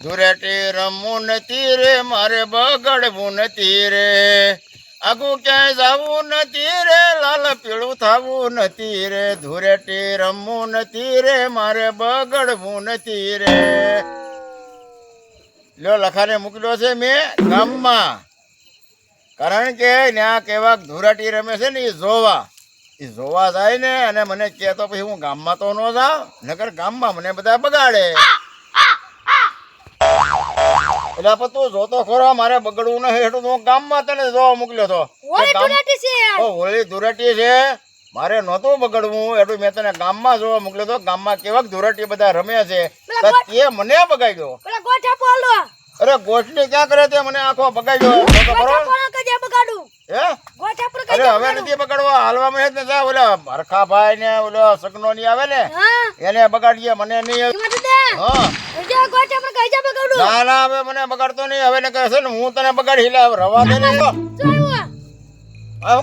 ધૂળેટી રમવું નથી રે મારે બગડવું નથી રે આગું ક્યાંય જવું નથી રે લાલ પીળું થવું નથી રે ધૂળેટી રમવું નથી રે મારે બગડવું નથી રે લ્યો લખાને મોકલ્યો છે મેં ગામમાં કારણ કે ત્યાં કેવા ધૂળેટી રમે છે ને એ જોવા જાય ને અને મને કહે તો પછી હું ગામમાં તો ન જાઉં નકર ગામમાં મને બધા બગાડે એટલે પણ તું જોતો ખરો મારે બગડવું નહીં એટલું હું ગામમાં તને જોવા મોકલ્યો હતો હોળી ધૂળેટી છે મારે નહોતું બગડવું એટલું મેં તને ગામમાં જોવા મોકલ્યો હતો ગામમાં કેવા ધૂળેટી બધા રમે છે તે મને બગાડ્યો અરે ગોઠની ક્યાં કરે તે મને આખો બગાડ્યો અરે હવે નથી બગાડવા હાલવામાં જ ને ઓલા હરખાભાઈ ને ઓલો સગનો ની આવે ને એને બગાડીએ મને નહીં ના ના હવે મને બગાડતો નહીં હવે ને કહે છે ને હું તને બગાડી લે રવા દે ને હું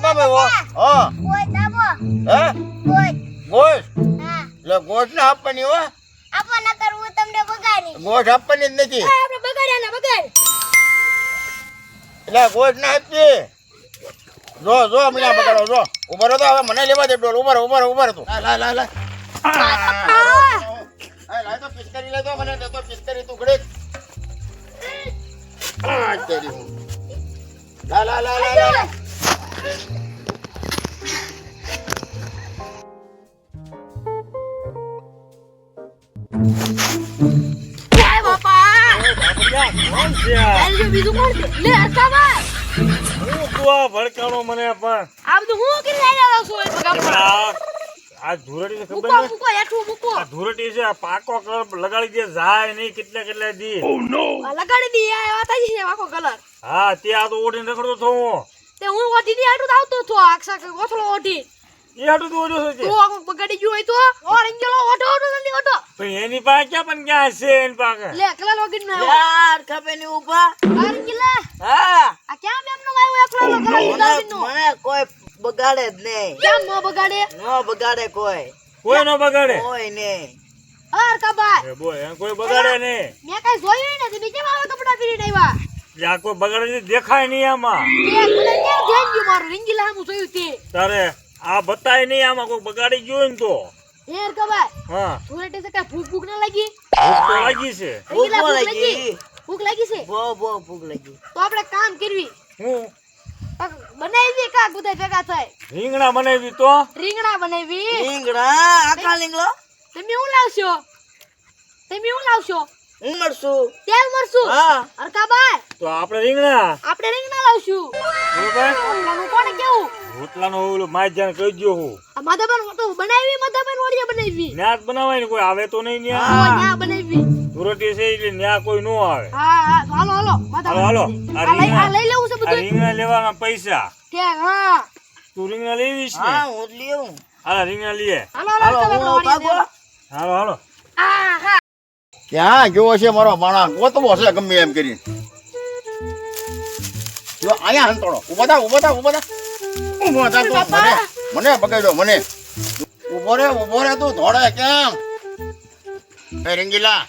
કામ આવ્યો ગોઠ એટલે ગોઠ ને આપવાની હો ગોઠ આપવાની જ નથી એટલે ગોઠ ના આપતી જો મને બગાડો જો ઉભા રહો તો હવે મને લેવા દે ડોલ ઉભા તું લાય લાય તો પિસ્તરી લેતો મને દેતો પિસ્તરી તું ઘડે તેરી હું લા ભડકાણો મને પણ આ બધું હું કરી રહ્યા છો આ ધૂળેટી ખબર આ ધૂળેટી છે પાકો કલર લગાડી દે જાય નહીં કેટલા દી લગાડી દી આ વાત છે પાકો કલર હા તે આ તો ઓઢીને રખડતો છો હું તે હું ઓઢી ની આટલું આવતો છો આક્ષા કે ગોથળો ઓઢી એ હાટું તો ઓઢો છે તો બગાડી ગયો હોય તો ઓરેન્જલો ઓઢો નથી ઓઢો પણ એની પાસે ક્યાં છે એની પાસે લે કલર વગર ના યાર ખપે ની ઉભા ઓરેન્જલા હા આ ક્યાં મેમ નો આવ્યો એકલો કલર મને કોઈ બગાડે જ નહીં કેમ નો બગાડે કોઈ નો બગાડે કોઈ નહીં અર કબાય એ બોય એમ કોઈ બગાડે નહીં મે કઈ જોયું નથી બીજે આવા કપડા પહેરીને આવ્યા યા કોઈ બગાડે દેખાય નહીં આમાં એ મને ક્યાં ધ્યાન ગયું મારું રીંગીલા હું જોયું તે તારે આ બતાય નહીં આમાં કોઈ બગાડી ગયો ને તો એર કબાય હા ધૂળેટી છે કઈ ભૂખ ના લાગી ભૂખ તો લાગી છે ભૂખ લાગી છે ભૂખ લાગી તો આપણે કામ કરવી હું બનાવી કા બધા ભેગા થાય રીંગણા બનાવી તો રીંગણા બનાવી રીંગણા આખા લીંગડો તમે હું લાવશો હું મરશું તેલ મરશું હા અરકાબાઈ તો આપણે રીંગણા લાવશું બરોબર રોટલાનું કોને કેવું રોટલાનો ઓલો માજ્જાને કહી દયો હું આ માધાબન તો બનાવી બનાવી ન્યાત બનાવાય ને કોઈ આવે તો નહીં ન્યા ન્યા બનાવી ધૂળેટી છે એટલે ન્યા કોઈ નો આવે હા હાલો માધાબન હાલો આ લઈ લેવું છે આ બધું રીંગણા લેવાના પૈસા કે હા તું રીંગણા લેવીશ ને હા હું જ લેવું હાલો રીંગણા લઈએ હાલો હાલો હા ક્યાં ગયો છે મારો માણા ગોતવો છે ગમે એમ કરીને જો અહીંયા હંતોડો ઉભા થા તું મને બગાડ્યો મને ઉભો રે તું ધોડે કેમ એ રીંગીલા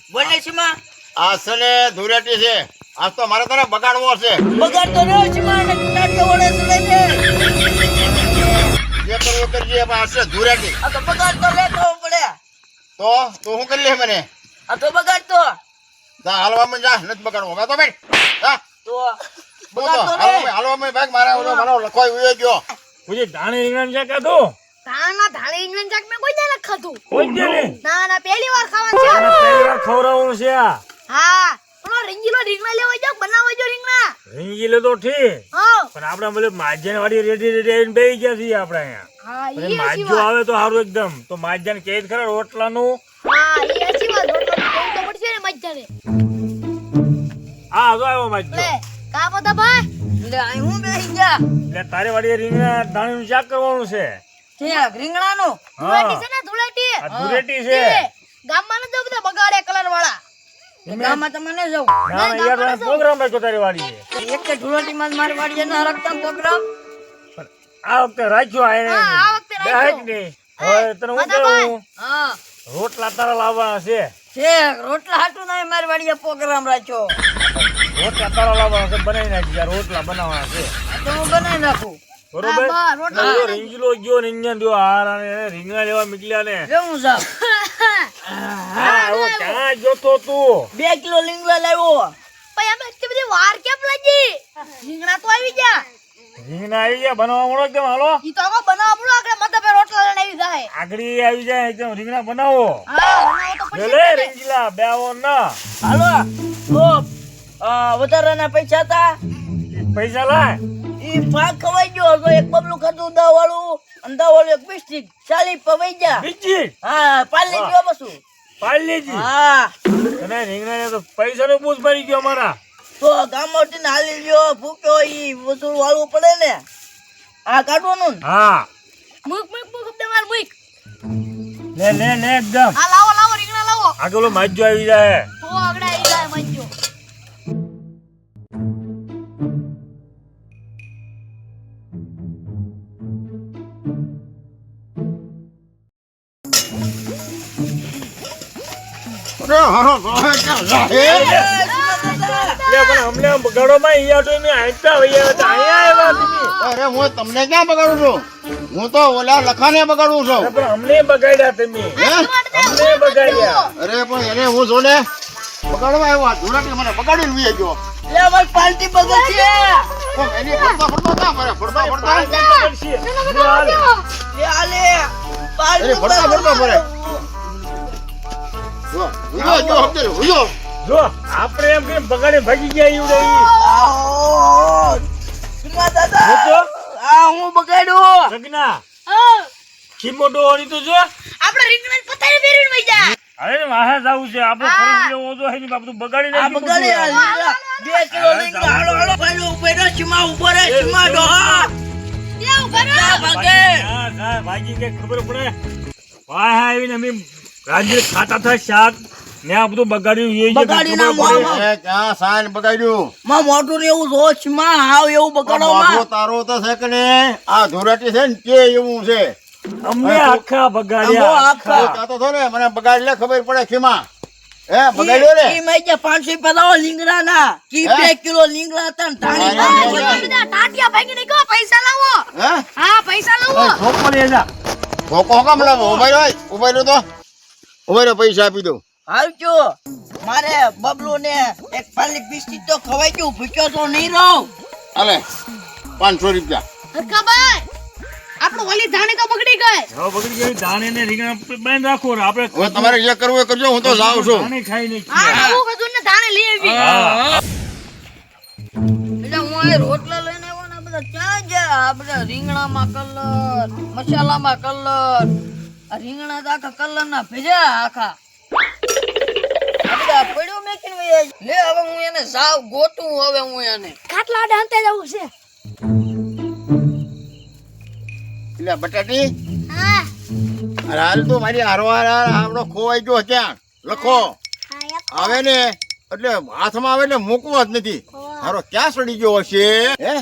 બોલે છે માં આ છે ધૂળેટી છે આજ તો મારે તારે બગાડવો છે બગાડતો રહ્યો છે માં નાટક વડે સુલે છે જે કરવું કરજે પણ આ છે ધૂળેટી આ તો બગાડતો લેતો પડે તો તું શું કરી લે મને આ તો બગાડતો જા હાલવામાં જા નથી બગાડવો હવે તો ભાઈ જા તો બગાડતો હાલવામાં ભાઈ મારો લખવાઈ ઉયો ગયો મુજે ધાણી રીંગણા છે કે તો ધાણી ઇંગ્લેન્ડ જાક મે કોઈ દે ન ખાધું કોઈ દે ને ના પહેલી વાર ખાવાનું છે પહેલી વાર ખવડાવવાનું છે આ હા પણ રીંગીલો રીંગણા લેવા જાવ બનાવવા જો રીંગણા રીંગીલે તો ઠીક હા પણ આપણે બોલે માજ્જાને વાળી રેડી આવીને બેસી ગયા છીએ આપણે અહીંયા હા અને માજ્જો આવે તો સારું એકદમ તો માજ્જાને કહે ખરા રોટલાનું હા એ સાચી વાત રોટલા તો પડશે ને મજાને હા જો આવ્યો માજ્જો લે કા પતા ભાઈ લે આ હું બેહી ગયા એટલે તારે વાળી રીંગણા ધાણીનું શાક કરવાનું છે ઠીક રીંગણાનો ધૂળેટી છે ને ધૂળેટી આ ધૂળેટી છે ગામમાં ન જો બધા બગાડે કલર વાળા ગામમાં તમને જાવ ના યાર પ્રોગ્રામ રાખ્યો તારી વાળી એક કે ધૂળેટીમાં મારી વાડીએ ન રખતા પ્રોગ્રામ આ વખતે રાખ્યો આ વખતે રાખ્યો. નહીં હવે તને હું કહું હા રોટલા તારા લાવવાના છે શેક રોટલા હાટું નહીં મારી વાડીએ પ્રોગ્રામ રાખ્યો. રોટલા તારા લાવવાના છે, બનાવી નાખી યાર, રોટલા બનાવવાના છે. આ તો હું બનાવી નાખું. બરોબર? હા, રોટલા જો રીંગલો ગયો ને અહીંયા જો હારાને રીંગણા લેવા નીકળ્યા ને. લેવું સાહેબ. હા, હવે ક્યાં જોતો તું? 2 કિલો લીંગડા લાવ્યો. ભાઈ અમે એટલી બધી વાર કેમ લાગી? રીંગણા તો આવી ગયા. રીંગણા આવી ગયા, બનાવવા મળો એકદમ હાલો. ઈ તો આમાં બનાવવા પડે આગળ મતલબ રોટલા લઈને આવી જાય. આગળી આવી જાય એકદમ રીંગણા બનાવો. હા, બનાવો તો લે પછી લે રીંગલા બેવો ના. હાલો તો વધારાના પૈસા હતા પૈસા લાય. ઈ પાક ખવાઈ ગયો તો એક બબલું ખાધું દા વાળું અને દા વાળું એક બિસ્ટિક 40 પવાઈ ગયા. બીજી હા પાલી ગયો બસું. પાડી લેજી. હા તને રીંગણા તો પૈસાનો બૂઝ પડી ગયો મારા. તો ગામમાંથી ને હાલી ગયો ભૂખ્યો ઈ વસૂલ વાળવું પડે ને. આ કાઢવાનું ને. હા મુક અબદમાર મુક. લે લે લે એકદમ આ લાવો રીંગણા લાવો. આગળ માજો આવી જાય. તો આગળ આવી જાય મંજો. અરે હારો રોહે ક્યાં જાય? લે પણ અમને આમ બગાડોમાં અહીંયા તો મેં આઈતા વૈયા હતા, અહીંયા આવ્યા તમે. અરે હું તમને ક્યાં બગાડું છું? હું તો ઓલા લખાને બગાડું છું. અરે પણ અમને બગાડ્યા તમે. હે? અમને બગાડ્યા. અરે પણ એને હું જોડે બગાડવા આવ્યો. આ ધોળાટી મને બગાડીને વી ગયો. લે અમારી પાર્ટી બગડ છે. પણ એની ફરતો ના મારે ફરતો બગડશે. લે હાલ. લે આલે પાર્ટી અરે ફરતો ફરે. જો સમજે જો. જો આપણે એમ કેમ બગાડી ભાગી ગયા ઈવડે ઈ. આવો સુમા દાદા જોતો? આ હું બગાડ્યો. સગના હા, ખીમોડો ઓની તો જો. આપણે રીંગણા પતાઈને વેરીને વઈ જા. અરે વાહે જાવું છે આપણે ખરીદ લેવો તો હે ની બાપ તું બગાડી આ નાખી બગાડી આ બધું. લીંગડા 2 કિલો લીંગડા હાલો હાલો ભાઈ ઉભો રહો સીમા ઉભો રહે સીમા ડોહા લે ઉભા રહો. ના ભાગે હા હા ભાગી કે ખબર પડે. વાહ આવીને અમે રાજ્ય ખાતા હતા શાક ને આ બધું બગાડ્યું એ જે બગાડી ખબર ના પડે. મોં. એ ક્યાં સાન બગાડ્યું? માં મોટું ને એવું જો સીમા હાવ એવું બગાડો મારો માં તારો તો છે કે ને આ ધોરાટી છે ને તે એવું છે. અમને આખા બગાડ્યા આખા. આખા. કાતો થો ને મને બગાડ લે ખબર પડે ખીમા. હે બગાડ્યો ને? ઈ મેં 500 પદાવો લીંગડા ના કી 2 કિલો લીંગડા હતા ને ધાણી હા, ના હા, બધા ટાટિયા ભાગીને ગયો. પૈસા લાવો. હે હા, પૈસા લાવો. ઓય, ઠોકો લઈ જા. ભોકો કામ લાવો? ઉભા રહ્યો તો ઉભા રહ્યો પૈસા આપી દઉં. આવજો મારે બબલુ ને એક પાલી બિસ્કિટ તો ખવાઈ ગયું ભૂખ્યો તો નહીં રહું. હાલે 500 રૂપિયા. હરખાભાઈ, આપણું ઓલી ધાણી તો બગડી ગઈ. હવે બગડી ગઈ દાણે ને રીંગણા બંધ રાખો ને આપણે હવે તમારે જે કરવું એ કરજો. હું તો જાઉં છું. દાણે ખાઈ નહીં હા, નવું ખજૂર ને ધાણી લઈ આવી. હા. એટલે હું આ રોટલા લઈને આવ્યો ને આ બધા ક્યાં ગયા? આ બધા રીંગણામાં કલર, મસાલામાં કલર, આ રીંગણા તો આખા કલર ના ભેજા આખા. આ બધા પડ્યો મેકીને વહી આવ્યો. લે હવે હું એને સાવ ગોતું હવે હું એને. ખાટલા આડે અંતે જવું છે. એટલે બટાટી હા. અરે હાલ તો મારી હારવાર આપણો ખોવાઈ ગયો ક્યાં લખો આવે ને એટલે હાથમાં આવે એટલે મૂકવો જ નથી. હારો ક્યાં સડી ગયો હશે? હે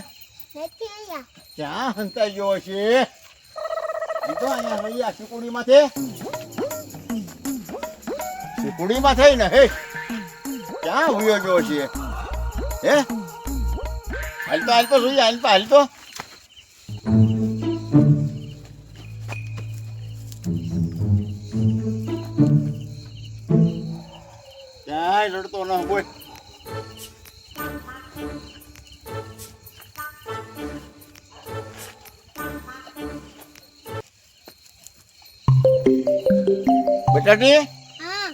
ક્યાં હંતાઈ ગયો હશે? ઈ તો અહીંયા હૈયા ચીકુડી માથે થઈ ને. હે ક્યાં હુયો ગયો છે? હે હાલ તો જોઈએ. હાલ તો ક્યાંય રડતો ન કોઈ. બટાટી હા.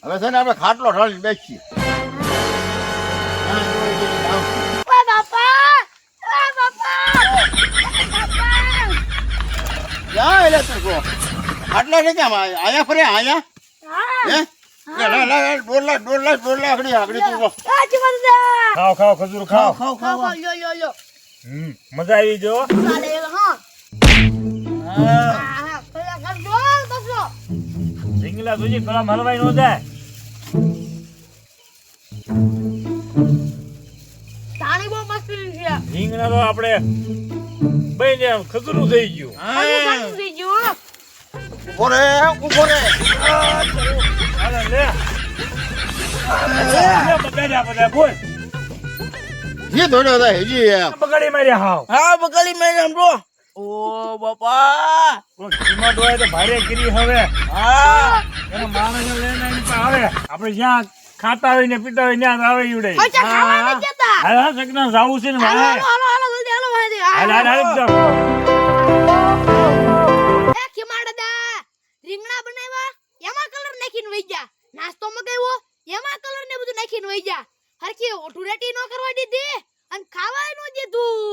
હવે છે ને આપણે ખાટલો ઢાળી બેસીએ. ઓય બાપા. ઓય બાપા. ક્યાં એટલે તું કહો? ખાટલા છે કેમ આયા ફરે આયા? હા. હે લે ડોર લા આગળી તું કહો. આ જીવનદા. ખાઓ ખાઓ ખજૂર ખાઓ. ખાવ ખાઓ, ખાવ લ્યો. મજા આવી જો. ચાલે હા. હા હા, પેલા કરજો બસો. રીંગણા જોજે ગળામાં હલવાઈ ન જાય. ધાણી બહુ મસ્ત છે. રીંગણા તો આપણે બઈને ખજૂરું થઈ ગયું. હજુ ધાણી થઈ ગયું. ઉભો રે. હાલ લે બગાડ્યા બધા બોલ જે દોડ્યો હતા હેજી એમ બગાડી માર્યા હાવ હા બકલી મેં સમજો ઓ બાપા ધીમા ડોય તો ભારે કરી હવે હા એનો માણસ લઈને એની પાસે આવે આપણે જ્યાં ખાતા હોય ને પીતા હોય ત્યાં આવે ઈવડે પૈસા ખાવા નથી જતા. હાલ હાલ સગના જાવું છે ને હાલો, મારે હાલો, હાલો, જલ્દી હાલો, વાંધે. હાલ હાલ હાલ એકદમ. એ ખીમાડદા, રીંગણા બનાવ્યા, એમાં કલર નાખીને વઈ જા. નાસ્તો મગાવ્યો, એમાં કલર ને બધું નાખીને વઈ જા. હરખી ઓઠુરેટી નો કરવા દીધી અને ખાવાય નો દીધું.